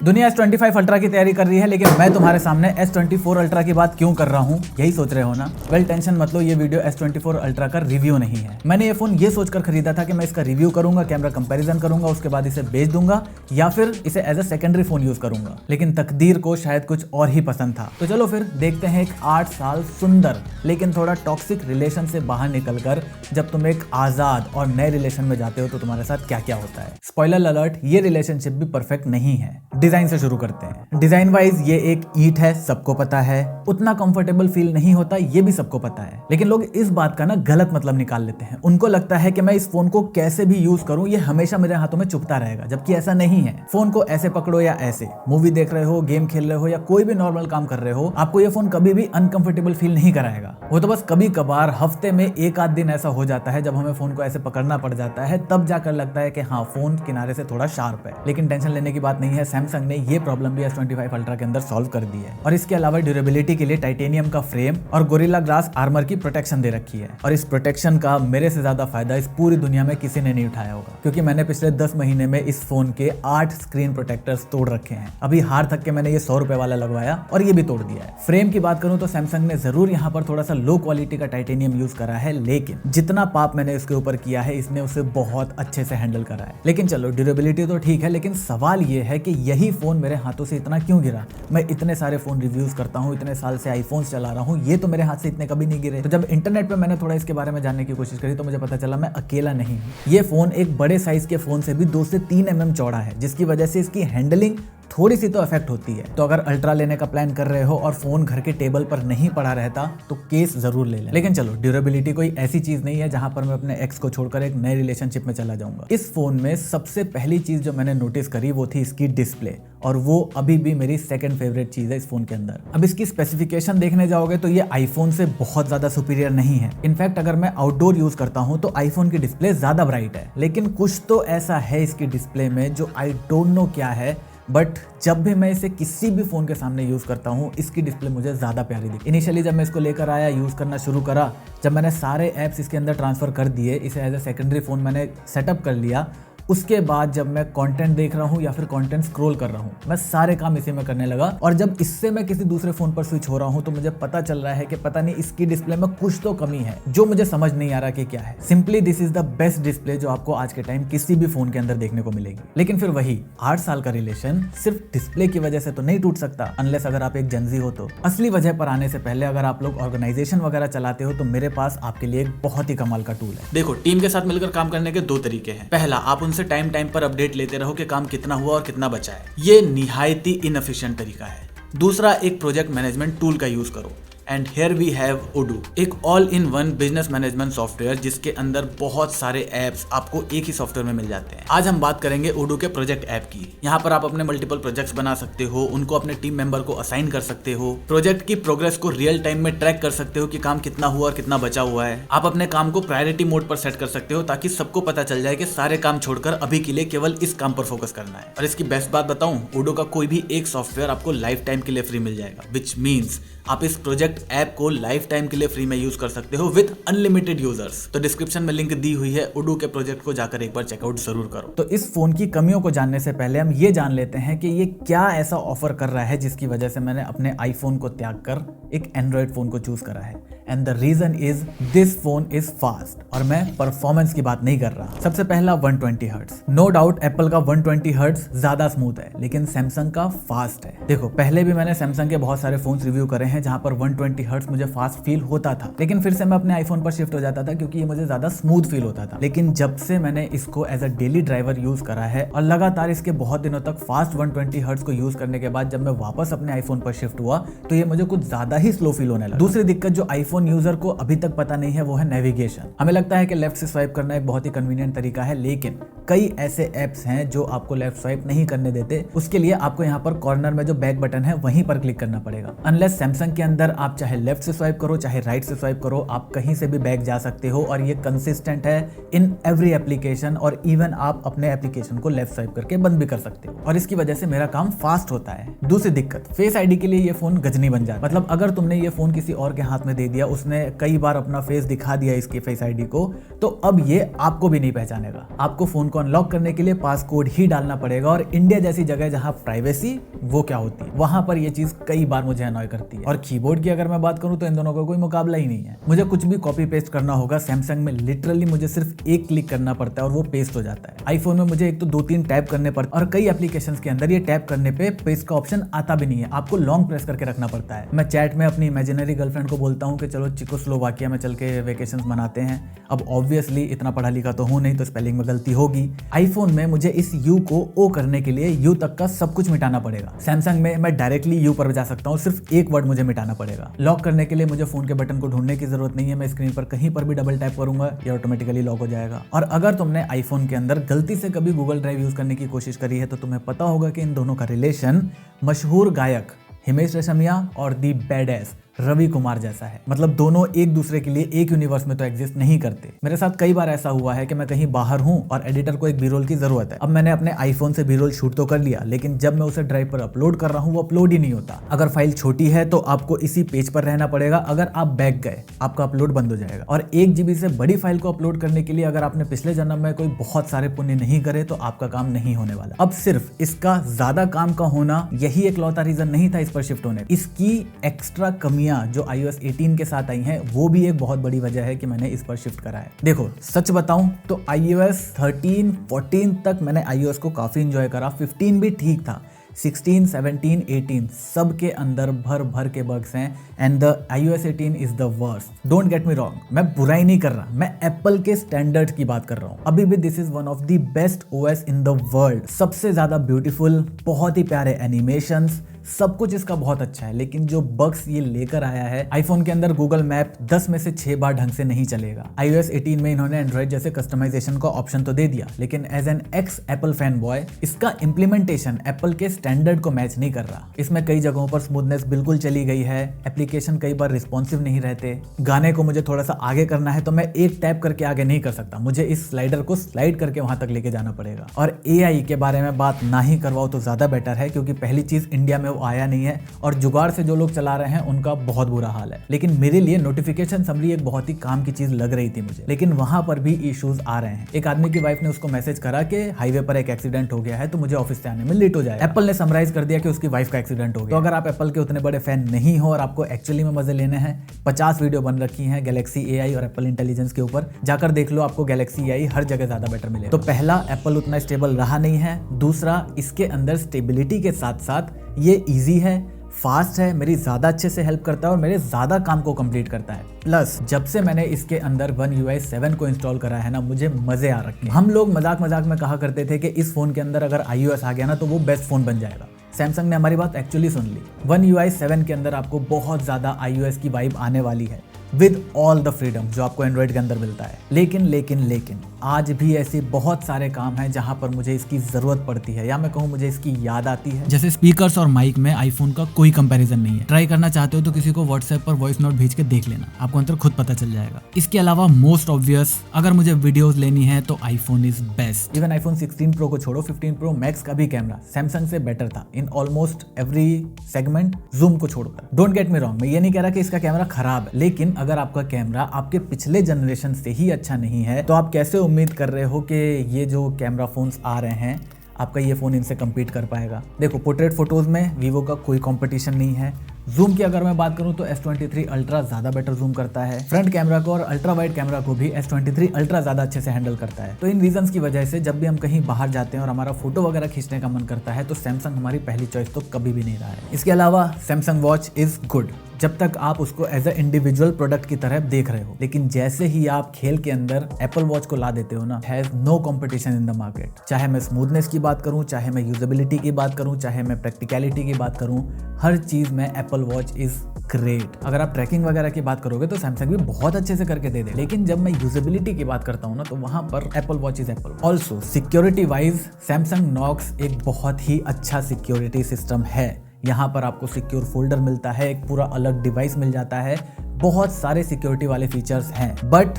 दुनिया S25 ultra की तैयारी कर रही है, लेकिन मैं तुम्हारे सामने S24 अल्ट्रा की बात क्यों कर रहा हूँ, यही सोच रहे हो ना। वेल टेंशन मत लो, ये वीडियो S24 अल्ट्रा का रिव्यू नहीं है। मैंने ये फोन ये सोचकर खरीदा था कि मैं इसका रिव्यू करूंगा, कैमरा कंपैरिजन करूंगा, उसके बाद इसे बेच दूंगा या फिर इसे as a secondary phone use करूंगा। लेकिन तकदीर को शायद कुछ और ही पसंद था। तो चलो फिर देखते हैं एक 8 साल सुंदर लेकिन थोड़ा टॉक्सिक रिलेशन से बाहर निकलकर जब तुम एक आजाद और नए रिलेशन में जाते हो तो तुम्हारे साथ क्या क्या होता है। स्पॉइलर अलर्ट, ये रिलेशनशिप भी परफेक्ट नहीं है। डिजाइन से शुरू करते हैं। डिजाइन वाइज ये एक ईंट है, सबको पता है। उतना कंफर्टेबल फील नहीं होता, ये भी सबको पता है। लेकिन लोग इस बात का ना गलत मतलब निकाल लेते हैं। उनको लगता है कि मैं इस फोन को कैसे भी यूज करूं, ये हमेशा मेरे हाथों में चुभता रहेगा, जबकि ऐसा नहीं है। फोन को ऐसे पकड़ो या ऐसे, मूवी देख रहे हो, गेम खेल रहे हो या कोई भी नॉर्मल काम कर रहे हो, आपको ये फोन कभी भी अनकंफर्टेबल फील नहीं कराएगा। वो तो बस कभी कभार हफ्ते में एक आध दिन ऐसा हो जाता है जब हमें फोन को ऐसे पकड़ना पड़ जाता है, तब जाकर लगता है कि हाँ फोन किनारे से थोड़ा शार्प है। लेकिन टेंशन लेने की बात नहीं है, सैमसंग ने ये प्रॉब्लम भी S25 अल्ट्रा के अंदर सॉल्व कर दी है। और इसके अलावा ड्यूरेबिलिटी के लिए टाइटेनियम का फ्रेम और गोरिल्ला ग्लास आर्मर की प्रोटेक्शन दे रखी है। और इस प्रोटेक्शन का मेरे से ज्यादा फायदा इस पूरी दुनिया में किसी ने नहीं उठाया होगा, क्योंकि मैंने पिछले 10 महीने में इस फोन के 8 स्क्रीन प्रोटेक्टर्स तोड़ रखे हैं। अभी हार थक के मैंने ये 100 रुपए वाला लगवाया और ये भी तोड़ दिया है। फ्रेम की बात करूं तो सैमसंग ने जरूर यहाँ पर थोड़ा सा लो क्वालिटी का टाइटेनियम यूज करा है, लेकिन जितना पाप मैंने इसके ऊपर किया है इसने उसे बहुत अच्छे से हैंडल करा है। लेकिन चलो ड्यूरेबिलिटी तो ठीक है, लेकिन सवाल ये है कि यही फोन मेरे हाथों से इतना क्यों गिरा। मैं इतने सारे फोन रिव्यूज करता हूँ, इतने साल से आईफोन्स चला रहा हूँ, ये तो मेरे हाथ से इतने कभी नहीं गिरे। तो जब इंटरनेट पे मैंने थोड़ा इसके बारे में जानने की कोशिश करी तो मुझे पता चला मैं अकेला नहीं हूँ। ये फोन एक बड़े साइज के फोन से भी 2 से 3 mm चौड़ा है, जिसकी वजह से इसकी हैंडलिंग थोड़ी सी तो अफेक्ट होती है। तो अगर अल्ट्रा लेने का प्लान कर रहे हो और फोन घर के टेबल पर नहीं पड़ा रहता तो केस जरूर ले लें। लेकिन चलो, ड्यूरेबिलिटी कोई ऐसी चीज नहीं है जहां पर मैं अपने एक्स को छोड़कर एक नए रिलेशनशिप में चला जाऊंगा। इस फोन में सबसे पहली चीज जो मैंने नोटिस करी वो थी इसकी डिस्प्ले, और वो अभी भी मेरी सेकंड फेवरेट चीज है इस फोन के अंदर। अब इसकी स्पेसिफिकेशन देखने जाओगे तो ये आईफोन से बहुत ज्यादा सुपीरियर नहीं है। इनफैक्ट अगर मैं आउटडोर यूज करता हूं तो आईफोन की डिस्प्ले ज्यादा ब्राइट है, लेकिन कुछ तो ऐसा है इसकी डिस्प्ले में जो आई डोंट नो क्या है, बट जब भी मैं इसे किसी भी फोन के सामने यूज करता हूँ इसकी डिस्प्ले मुझे ज्यादा प्यारी दिखी। इनिशियली जब मैं इसको लेकर आया, यूज करना शुरू करा, जब मैंने सारे ऐप्स इसके अंदर ट्रांसफर कर दिए, इसे एज ए सेकेंडरी फोन मैंने सेटअप कर लिया, उसके बाद जब मैं कंटेंट देख रहा हूँ या फिर कंटेंट स्क्रॉल कर रहा हूँ, मैं सारे काम इसी में करने लगा। और जब इससे मैं किसी दूसरे फोन पर स्विच हो रहा हूँ तो मुझे पता चल रहा है कि पता नहीं इसकी डिस्प्ले में कुछ तो कमी है जो मुझे समझ नहीं आ रहा कि क्या है। Simply this is the best display जो आपको आज के टाइम किसी भी फोन के अंदर देखने को मिलेगी। लेकिन फिर वही 8 साल का रिलेशन सिर्फ डिस्प्ले की वजह से तो नहीं टूट सकता, अनलेस अगर आप एक जनजी हो तो। असली वजह पर आने से पहले अगर आप लोग ऑर्गेनाइजेशन वगैरह चलाते हो तो मेरे पास आपके लिए एक बहुत ही कमाल का टूल है। देखो, टीम के साथ मिलकर काम करने के 2 तरीके हैं। पहला, आप उनसे टाइम पर अपडेट लेते रहो कि काम कितना हुआ और कितना बचा है। ये निहायत ही इनएफिशिएंट तरीका है। दूसरा, एक प्रोजेक्ट मैनेजमेंट टूल का यूज करो। एंड हियर वी हैव ओडू, एक all in one business management software जिसके अंदर बहुत सारे एप्स आपको एक ही सॉफ्टवेयर में मिल जाते हैं। आज हम बात करेंगे ओडू के प्रोजेक्ट ऐप की। यहाँ पर आप अपने मल्टीपल प्रोजेक्ट्स बना सकते हो, उनको अपने टीम मेंबर को असाइन कर सकते हो, प्रोजेक्ट की प्रोग्रेस को रियल टाइम में ट्रैक कर सकते हो कि काम कितना हुआ और कितना बचा हुआ है। आप अपने काम को प्रायोरिटी मोड पर सेट कर सकते हो ताकि सबको पता चल जाए कि सारे काम छोड़कर अभी के लिए केवल इस काम पर फोकस करना है। और इसकी बेस्ट बात बताऊं, ओडू का कोई भी एक सॉफ्टवेयर आपको लाइफ टाइम के लिए फ्री मिल जाएगा, विच मीन्स आप इस प्रोजेक्ट ऐप को लाइफ टाइम के लिए फ्री में यूज कर सकते हो विद अनलिमिटेड यूजर्स। तो डिस्क्रिप्शन में लिंक दी हुई है, ओडू के प्रोजेक्ट को जाकर एक बार चेकआउट जरूर करो। तो इस फोन की कमियों को जानने से पहले हम ये जान लेते हैं कि ये क्या ऐसा ऑफर कर रहा है जिसकी वजह से मैंने अपने आईफोन को त्याग कर एक एंड्रॉइड फोन को चूज करा है। And the reason is this phone is fast, और मैं परफॉर्मेंस की बात नहीं कर रहा। सबसे पहला 120 हर्ट्ज। नो डाउट एप्पल का 120 हर्ट्ज ज्यादा स्मूथ है, लेकिन सैमसंग का फास्ट है। देखो, पहले भी मैंने सैमसंग के बहुत सारे फोन रिव्यू करे हैं जहां पर 120 हर्ट्ज मुझे फास्ट फील होता था, लेकिन फिर से मैं अपने आईफोन पर शिफ्ट हो जाता था क्योंकि ये मुझे ज्यादा स्मूथ फील होता था। लेकिन जब से मैंने इसको as a daily driver use करा है और लगातार इसके बहुत दिनों तक फास्ट 120 हर्ट्ज को यूज करने के बाद जब मैं वापस अपने आईफोन पर शिफ्ट हुआ तो ये मुझे कुछ ज्यादा ही स्लो फील होने लगा। दूसरी दिक्कत जो आईफोन यूजर को अभी तक पता नहीं है वो है नेविगेशन। हमें लगता है कि लेफ्ट से स्वाइप करना एक बहुत ही कन्वीनियंट तरीका है, लेकिन कई ऐसे एप्स हैं जो आपको लेफ्ट स्वाइप नहीं करने देते। उसके लिए आपको यहाँ पर कॉर्नर में जो बैक बटन है वहीं पर क्लिक करना पड़ेगा। अनलेस सैमसंग सैमसंग के अंदर आप चाहे लेफ्ट से स्वाइप करो चाहे राइट से स्वाइप करो, आप कहीं से भी बैक जा सकते हो और ये कंसिस्टेंट है इन एवरी एप्लीकेशन, और इवन आप अपने एप्लीकेशन को लेफ्ट स्वाइप करके बंद भी कर सकते हो और इसकी वजह से मेरा काम फास्ट होता है। दूसरी दिक्कत, फेस आईडी के लिए ये फोन गजनी बन जाता है। मतलब अगर तुमने ये फोन किसी और के हाथ में दे दिया, उसने कई बार अपना फेस दिखा दिया इसकी फेस आईडी को, तो अब ये आपको भी नहीं पहचानेगा। आपको फोन को अनलॉक करने के लिए पासकोड ही डालना पड़ेगा और इंडिया जैसी जगह जहां प्राइवेसी वो क्या होती है, वहां पर ये चीज कई बार मुझे अनॉय करती है। और कीबोर्ड की अगर मैं बात करूं तो इन दोनों का कोई मुकाबला ही नहीं है। मुझे कुछ भी कॉपी पेस्ट करना होगा, सैमसंग में लिटरली मुझे सिर्फ एक क्लिक करना पड़ता है और वो पेस्ट हो जाता है। आईफोन में मुझे एक तो 2-3 टैप करने पड़ते और कई एप्लीकेशंस के अंदर ये टैप करने पे पेस्ट का ऑप्शन आता भी नहीं है, आपको लॉन्ग प्रेस करके रखना पड़ता है। मैं चैट में अपनी इमेजिनरी गर्लफ्रेंड को बोलता हूँ कि चलो चेकोस्लोवाकिया में चल के वेकेशंस मनाते हैं। अब ऑब्वियसली इतना पढ़ा लिखा तो हूँ नहीं, तो स्पेलिंग में गलती होगी। आईफोन में मुझे इस यू को ओ करने के लिए यू तक का सब कुछ मिटाना पड़ेगा। सैमसंग में मैं डायरेक्टली यू पर जा सकता हूँ, सिर्फ एक वर्ड मुझे मिटाना पड़ेगा। लॉक करने के लिए मुझे फोन के बटन को ढूंढने की जरूरत नहीं है, मैं स्क्रीन पर कहीं पर भी डबल टैप करूंगा, ये ऑटोमेटिकली लॉक हो जाएगा। और अगर तुमने आईफोन के अंदर गलती से कभी गूगल ड्राइव यूज करने की कोशिश करी है तो तुम्हें पता होगा कि इन दोनों का रिलेशन मशहूर गायक हिमेश रेशमिया और दी बैडएस रवि कुमार जैसा है। मतलब दोनों एक दूसरे के लिए एक यूनिवर्स में तो एग्जिस्ट नहीं करते। मेरे साथ कई बार ऐसा हुआ है कि मैं कहीं बाहर हूं और एडिटर को एक बी-रोल की जरूरत है। अब मैंने अपने आईफोन से बी-रोल शूट तो कर लिया, लेकिन जब मैं उसे ड्राइव पर अपलोड कर रहा हूं वो अपलोड ही नहीं होता। अगर फाइल छोटी है तो आपको इसी पेज पर रहना पड़ेगा, अगर आप बैक गए आपका अपलोड बंद हो जाएगा। और 1 GB से बड़ी फाइल को अपलोड करने के लिए अगर आपने पिछले जन्म में कोई बहुत सारे पुण्य नहीं करे तो आपका काम नहीं होने वाला। अब सिर्फ इसका ज्यादा काम का होना यही एक लौता रीजन नहीं था इस पर शिफ्ट होने। इसकी एक्स्ट्रा कमियां जो iOS 18 के साथ आई हैं वो भी एक बहुत बड़ी वजह है कि मैंने इस पर शिफ्ट करा है। देखो सच बताऊं तो iOS 13, 14 तक मैंने iOS को काफी एंजॉय करा। 15 भी ठीक था, 16, 17, 18 सब के अंदर भर भर के बग्स हैं and the iOS 18 is the worst. Don't get me wrong, मैं बुराई नहीं कर रहा, मैं एप्पल के स्टैंडर्ड की बात कर रहा हूं। अभी भी this is one of the best OS in the world. सबसे ज्यादा ब्यूटीफुल, बहुत ही प्यारे एनिमेशंस, सब कुछ इसका बहुत अच्छा है। लेकिन जो बग्स ये लेकर आया है, आईफोन के अंदर गूगल मैप 10 में से 6 बार ढंग से नहीं चलेगा। iOS 18 में इन्होंने एंड्रॉइड जैसे कस्टमाइजेशन का ऑप्शन तो दे दिया, लेकिन as an ex Apple fanboy इसका इंप्लीमेंटेशन एप्पल के स्टैंडर्ड को मैच नहीं कर रहा। इसमें कई जगहों पर स्मूथनेस बिल्कुल चली गई है, एप्लीकेशन कई बार रिस्पॉन्सिव नहीं रहते। गाने को मुझे थोड़ा सा आगे करना है तो मैं एक टैप करके आगे नहीं कर सकता, मुझे इस स्लाइडर को स्लाइड करके वहां तक लेके जाना पड़ेगा। और AI के बारे में बात ना ही करवाओ तो ज्यादा बेटर है, क्योंकि पहली चीज इंडिया में वो आया नहीं है और जुगाड़ से जो लोग चला रहे हैं उनका बहुत बुरा हाल है। लेकिन मेरे लिए नोटिफिकेशन समरी एक बहुत ही काम की चीज लग रही थी मुझे, लेकिन वहां पर भी इश्यूज आ रहे हैं। एक आदमी की वाइफ ने उसको मैसेज करा कि हाईवे पर एक एक्सीडेंट हो गया है तो मुझे ऑफिस से आने में लेट हो जाएगा। एप्पल ने समराइज कर दिया कि उसकी वाइफ का एक्सीडेंट हो गया। तो अगर आप एप्पल के उतने बड़े फैन नहीं हो और आपको एक्चुअली में मजे लेने हैं, 50 वीडियो बन रखी हैं गैलेक्सी AI और एप्पल इंटेलिजेंस के ऊपर, जाकर देख लो, आपको गैलेक्सी AI हर जगह ज्यादा बेटर मिलेगा। तो पहला, एप्पल उतना स्टेबल रहा नहीं है। दूसरा, इसके अंदर स्टेबिलिटी के साथ साथ ये ईजी है, फास्ट है, मेरी ज़्यादा अच्छे से हेल्प करता है और मेरे ज़्यादा काम को कंप्लीट करता है। प्लस जब से मैंने इसके अंदर One UI 7 को इंस्टॉल करा है ना, मुझे मज़े आ रखे हैं। हम लोग मजाक मजाक में कहा करते थे कि इस फ़ोन के अंदर अगर iOS आ गया ना तो वो बेस्ट फ़ोन बन जाएगा। सैमसंग ने हमारी बात एक्चुअली सुन ली। One UI 7 के अंदर आपको बहुत ज़्यादा iOS की वाइब आने वाली है विद ऑल द फ्रीडम जो आपको एंड्रॉइड के अंदर मिलता है। लेकिन आज भी ऐसे बहुत सारे काम हैं जहां पर मुझे इसकी जरूरत पड़ती है, या मैं कहूँ मुझे इसकी याद आती है। जैसे स्पीकर्स और माइक में आईफोन का कोई कंपैरिजन नहीं है। ट्राई करना चाहते हो तो किसी को व्हाट्सएप पर वॉइस नोट भेज के देख लेना, आपको अंतर खुद पता चल जाएगा। इसके अलावा मोस्ट ऑब्वियस, अगर मुझे वीडियोस लेनी है तो iPhone is best. Even iPhone 16 pro को छोड़ो, 15 प्रो मैक्स का भी कैमरा सैमसंग से बेटर था in almost every segment, zoom को छोड़कर। डोंट गेट मी रॉन्ग, मैं ये नहीं कह रहा कि इसका कैमरा खराब है, लेकिन अगर आपका कैमरा आपके पिछले जनरेशन से ही अच्छा नहीं है तो आप कैसे उम्मीद कर रहे हो कि ये जो कैमरा फोन्स आ रहे हैं आपका ये फोन इनसे compete कर पाएगा। देखो, पोर्ट्रेट फोटोज में वीवो का कोई कंपटीशन नहीं है। जूम की अगर मैं बात करूं तो S23 अल्ट्रा ज्यादा बेटर जूम करता है। फ्रंट कैमरा को और अल्ट्रा वाइड कैमरा को भी S23 अल्ट्रा ज्यादा अच्छे से हैंडल करता है। तो इन रीजंस की वजह से जब भी हम कहीं बाहर जाते हैं और हमारा फोटो वगैरह खींचने का मन करता है तो सैमसंग हमारी पहली चॉइस तो कभी भी नहीं रहा है। इसके अलावा सैमसंग वॉच इज गुड जब तक आप उसको एज अ इंडिविजुअल प्रोडक्ट की तरह देख रहे हो, लेकिन जैसे ही आप खेल के अंदर एप्पल वॉच को ला देते हो ना, has no competition in the market. चाहे मैं स्मूथनेस की बात करूं, चाहे मैं यूजेबिलिटी की बात करूं, चाहे मैं प्रैक्टिकलिटी की बात करूं, हर चीज में एप्पल वॉच इज ग्रेट। अगर आप ट्रैकिंग वगैरह की बात करोगे तो सैमसंग भी बहुत अच्छे से करके दे दे, लेकिन जब मैं यूजेबिलिटी की बात करता हूँ ना तो वहां पर Apple watch is Apple. Also security wise Samsung Knox एक बहुत ही अच्छा सिक्योरिटी सिस्टम है। यहाँ पर आपको सिक्योर फोल्डर मिलता है, एक पूरा अलग डिवाइस मिल जाता है, बहुत सारे सिक्योरिटी वाले फीचर्स हैं। But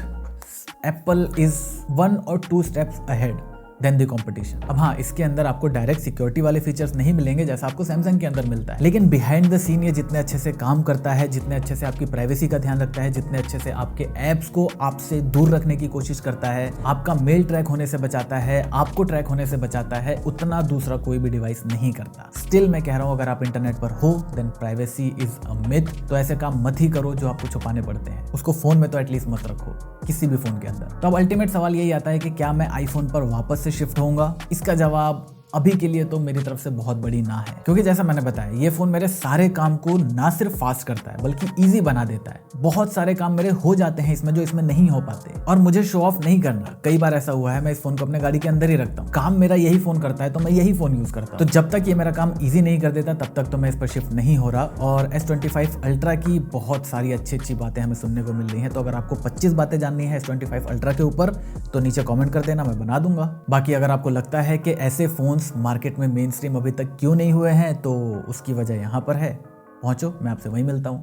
Apple is 1 or 2 steps ahead than the competition. अब हाँ, इसके अंदर आपको डायरेक्ट सिक्योरिटी वाले फीचर्स नहीं मिलेंगे जैसा आपको सैमसंग के अंदर मिलता है, लेकिन बिहाइंड द सीन ये जितने अच्छे से काम करता है, जितने अच्छे से आपकी प्राइवेसी का ध्यान रखता है, जितने अच्छे से आपके एप्स को आपसे दूर रखने की कोशिश करता है, आपका मेल ट्रैक होने से बचाता है, आपको ट्रैक होने से बचाता है, उतना दूसरा कोई भी डिवाइस नहीं करता। स्टिल मैं कह रहा हूँ, अगर आप इंटरनेट पर हो then privacy is a myth, तो ऐसे काम मत ही करो जो आपको छुपाने पड़ते हैं। उसको फोन में तो एटलीस्ट मत रखो, किसी भी फोन के अंदर। तो अब अल्टीमेट सवाल यही आता है कि क्या मैं आईफोन पर वापस से शिफ्ट होऊंगा? इसका जवाब अभी के लिए तो मेरी तरफ से बहुत बड़ी ना है, क्योंकि जैसा मैंने बताया ये फोन मेरे सारे काम को ना सिर्फ फास्ट करता है बल्कि इजी बना देता है। बहुत सारे काम मेरे हो जाते हैं इसमें जो इसमें नहीं हो पाते, और मुझे शो ऑफ नहीं करना। कई बार ऐसा हुआ है मैं इस फोन को अपने गाड़ी के अंदर ही रखता हूँ, काम मेरा यही फोन करता है तो मैं यही फोन यूज करता हूँ। तो जब तक ये मेरा काम ईजी नहीं कर देता तब तक तो मैं इस पर शिफ्ट नहीं हो रहा। और S25 अल्ट्रा की बहुत सारी अच्छी बातें हमें सुनने को मिल रही हैं, तो अगर आपको 25 बातें जाननी है S25 अल्ट्रा के ऊपर तो नीचे कॉमेंट कर देना, मैं बना दूंगा। बाकी अगर आपको लगता है कि ऐसे फोन्स मार्केट में मेन स्ट्रीम अभी तक क्यों नहीं हुए हैं तो उसकी वजह यहाँ पर है, पहुंचो मैं आपसे वहीं मिलता हूँ।